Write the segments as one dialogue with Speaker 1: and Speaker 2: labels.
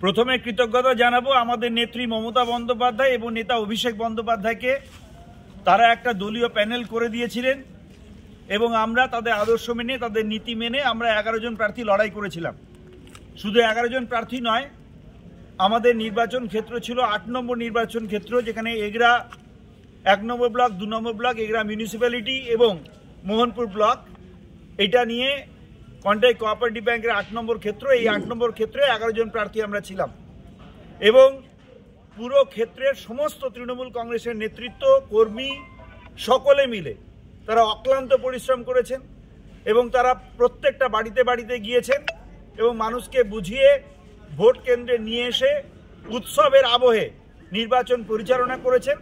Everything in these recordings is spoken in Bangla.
Speaker 1: প্রথমে কৃতজ্ঞতা জানাবো আমাদের নেত্রী মমতা বন্দ্যোপাধ্যায় এবং নেতা অভিষেক বন্দ্যোপাধ্যায়কে। তারা একটা দলীয় প্যানেল করে দিয়েছিলেন এবং আমরা তাদের আদর্শ মেনে, তাদের নীতি মেনে আমরা 11 জন প্রার্থী লড়াই করেছিলাম। শুধু 11 জন প্রার্থী নয়, আমাদের নির্বাচন ক্ষেত্র ছিল 8 নম্বর নির্বাচন ক্ষেত্র, যেখানে এগরা 1 নম্বর ব্লক, 2 নম্বর ব্লক, এগরা মিউনিসিপ্যালিটি এবং মোহনপুর ব্লক, এটা নিয়ে কন্টাই কোঅপারেটিভ ব্যাংকের 8 নম্বর ক্ষেত্র। এই 8 নম্বর ক্ষেত্রে 11 জন প্রার্থী আমরা ছিলাম এবং পুরো ক্ষেত্রের সমস্ত তৃণমূল কংগ্রেসের নেতৃত্ব, কর্মী সকলে মিলে তারা অক্লান্ত পরিশ্রম করেছেন এবং তারা প্রত্যেকটা বাড়িতে বাড়িতে গিয়েছেন এবং মানুষকে বুঝিয়ে ভোট কেন্দ্রে নিয়ে এসে উৎসবের আবহে নির্বাচন পরিচালনা করেছেন।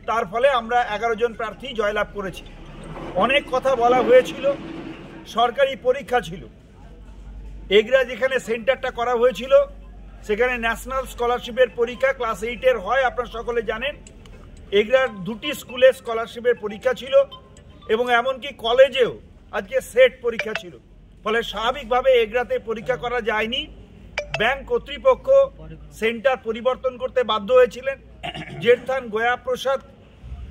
Speaker 1: তার ফলে আমরা 11 জন প্রার্থী জয়লাভ করেছি। অনেক কথা বলা হয়েছিল, সরকারি পরীক্ষা ছিল। এগরা যেখানে সেন্টারটা করা হয়েছিল সেখানে ন্যাশনাল স্কলারশিপের পরীক্ষা ক্লাস 8-এর হয়, আপনারা সকলে জানেন। এগরার 2টি স্কুলে স্কলারশিপের পরীক্ষা ছিল এবং এমনকি কলেজেও আজকে সেট পরীক্ষা ছিল। ফলে স্বাভাবিকভাবে এগরাতে পরীক্ষা করা যায়নি। ব্যাংক কর্তৃপক্ষ সেন্টার পরিবর্তন করতে বাধ্য হয়েছিলেন। জেঠথান গয়াপ্রসাদ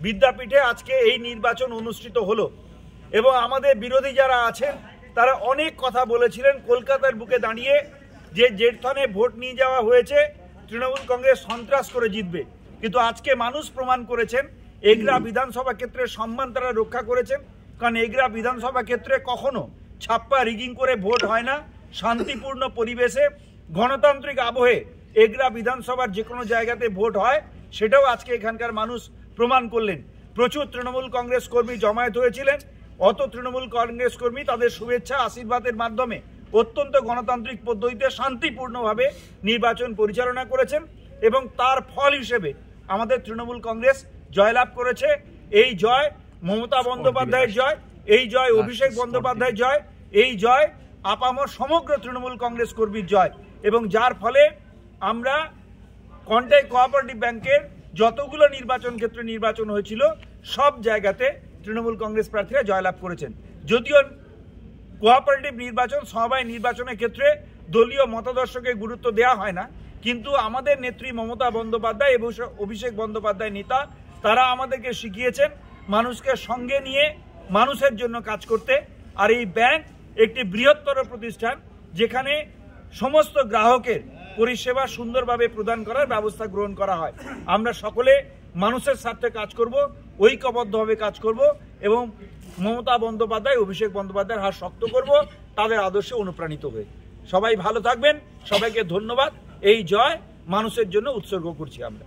Speaker 1: বিদ্যাপীঠে আজকে এই নির্বাচন অনুষ্ঠিত হলো এবং আমাদের বিরোধী যারা আছেন তারা অনেক কথা বলেছিলেন কলকাতার বুকে দাঁড়িয়ে যে জেঠথানে ভোট নিয়ে যাওয়া হয়েছে, তৃণমূল কংগ্রেস সন্ত্রাস করে জিতবে। কিন্তু আজকে মানুষ প্রমাণ করেছেন এগরা বিধানসভা ক্ষেত্রের সম্মান তারা রক্ষা করেছেন, কারণ এগরা বিধানসভা ক্ষেত্রে কখনো ছাপ্পা রিগিং করে ভোট হয় না। শান্তিপূর্ণ পরিবেশে গণতান্ত্রিক আবহে এগরা বিধানসভার যে কোনো জায়গাতে ভোট হয়, সেটাও আজকে এখানকার মানুষ প্রমাণ করলেন। প্রচুর তৃণমূল কংগ্রেস কর্মী জমায়েত হয়েছিলেন। অত তৃণমূল কংগ্রেস কর্মী তাদের শুভেচ্ছা আশীর্বাদের মাধ্যমে অত্যন্ত গণতান্ত্রিক পদ্ধতিতে শান্তিপূর্ণভাবে নির্বাচন পরিচালনা করেছেন এবং তার ফল হিসেবে আমাদের তৃণমূল কংগ্রেস জয়লাভ করেছে। এই জয় মমতা বন্দ্যোপাধ্যায়ের জয়, এই জয় অভিষেক বন্দ্যোপাধ্যায়ের জয়, এই জয় আপামর সমগ্র তৃণমূল কংগ্রেস কর্মীর জয় এবং যার ফলে আমরা কন্টাই কোঅপারেটিভ ব্যাংকের যতগুলো নির্বাচন ক্ষেত্রে নির্বাচন হয়েছিল সব জায়গাতে তৃণমূল কংগ্রেস প্রার্থীরা জয়লাভ করেছেন। যদিও কোঅপারেটিভ নির্বাচন, সমবায় নির্বাচনের ক্ষেত্রে দলীয় মতাদর্শকে গুরুত্ব দেওয়া হয় না, কিন্তু আমাদের নেত্রী মমতা বন্দ্যোপাধ্যায় এবং অভিষেক বন্দ্যোপাধ্যায় নেতা তারা আমাদেরকে শিখিয়েছেন মানুষকে সঙ্গে নিয়ে মানুষের জন্য কাজ করতে। আর এই ব্যাংক একটি বৃহত্তর প্রতিষ্ঠান যেখানে সমস্ত গ্রাহকের পরিষেবা সুন্দরভাবে প্রদান করার ব্যবস্থা গ্রহণ করা হয়। আমরা সকলে মানুষের স্বার্থে কাজ করব, ঐক্যবদ্ধভাবে কাজ করব এবং মমতা বন্দ্যোপাধ্যায়, অভিষেক বন্দ্যোপাধ্যায়ের হাত শক্ত করব তাদের আদর্শে অনুপ্রাণিত হয়ে। সবাই ভালো থাকবেন, সবাইকে ধন্যবাদ। এই জয় মানুষের জন্য উৎসর্গ করছি আমরা।